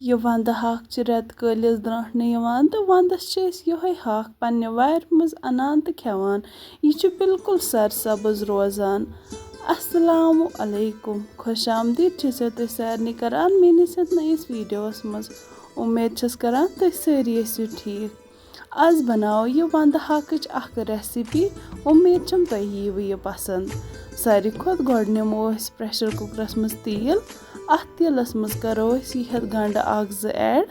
ये वंदे हाक च रेत कलिस द्रांटने यवान तो वंदस च अस यही हाक पन्ने वार मज अनान तो खेवान। ये च बिल्कुल सरसब्ज रोजान। अस्सलामु अलैकुम, खुश आमदीद छो तुम सारे करान मेनिस नईस वीडियोस मज। उम्मीद छस करान तुम सारी ऐसो ठीक। आज बनाओ ये वंदे हाकच अख रेसिपी। उम्मीद छम तुम यीव ये पसंद। सारी खुद गोड निमो प्रेशर कुकरस मज तेल। अथ तेलस मज करो यह गंड अख ज ऐड।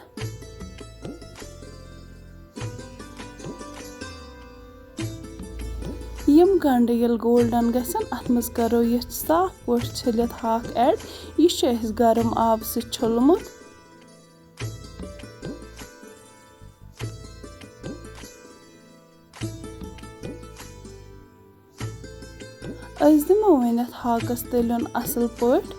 यम गंड ये गोल्डन गसन अथ मज करो यह साफ पोट छलित हाक ऐड। यह गरम आब से छुलमुत। अस दिमो वन हाकस तलन असल पट।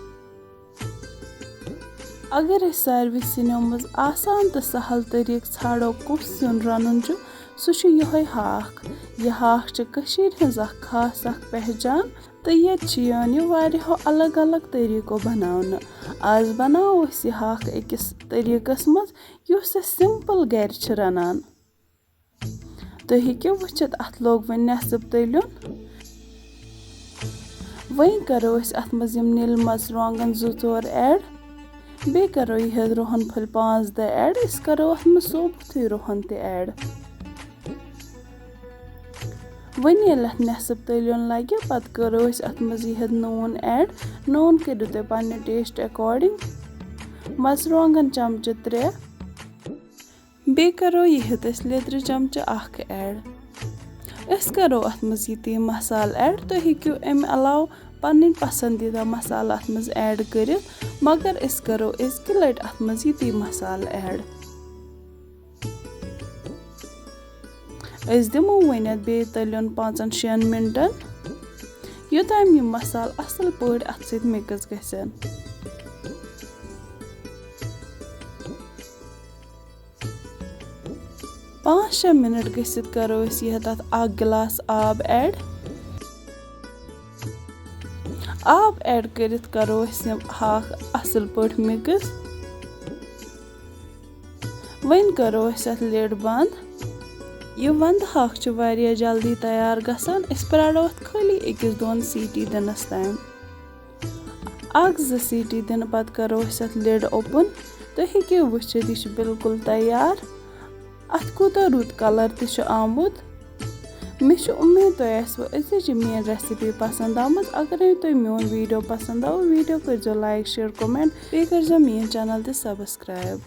अगर अस सारवी सिनो मज आसान तो सहल तरीक छाड़ो कुस सिन रनुन सह यह हाक। यह हाक च कशीर हज खास पहचान तो ये वारियो अलग अलग तरीको बनावन। आज बनाओ यह हाक अकिस तरीकस मज युस सिंपल गर च रनान। तुम हेकियो वुचित अथ लोग वन नेसब तलन। वहीं करो अथ मज नील मर्चुवांगन 2-4 ऐड। बे करो यह रोहन फल 5-10 ऐड। इस करो अथ मज सोबुत रोहन ते ऐड। वन अथ नेसब तलन लगे पत करो अथ मज यह नून ऐड। नून करो तुम पन्ने टेस्ट अकॉर्डिंग। मर्चुवांगन चमचे 3। बे करो यह लिद्र चमचे 1 ऐड। अस करो अथ मज ये मसाल ऐड। तुम हेकियो अमे अलाव पन्न पसंदीदा मसाला अथ मज ऐड कर, मगर अस करो अजकि लट अथ मज ये मसाल ऐड। अस दिमो वन बे तलन 5-6 मिनटन योताम यह मसाल असल पट अथ सत मिक्स गसन। 5-6 मिनट गसित करो यह तथ 1 गिलास आब ऐड। आब ऐड करित करो हाक असल पट मिक्स। वन करो अथ लिड बंद। यह वंदे हाक च वारिया जल्दी तैयार गसान। अस प्राड़ो अथ खाली 1-2 सीटी दिनस ताम। 1-2 सीटी दिन पत करो अथ लिड ओपन। तुम हेकियो वुचित यह बिल्कुल तैयार। अथ कूता रुत कलर तह आमुत। मे उम्मीद तुम आसो अजिच मेन रेसिपी पसंद आमत। अगर तुम मोन वीडियो पसंद आव वीडियो कर लाइक शेयर कमेंट। बे कर मेन चैनल तह सब्सक्राइब।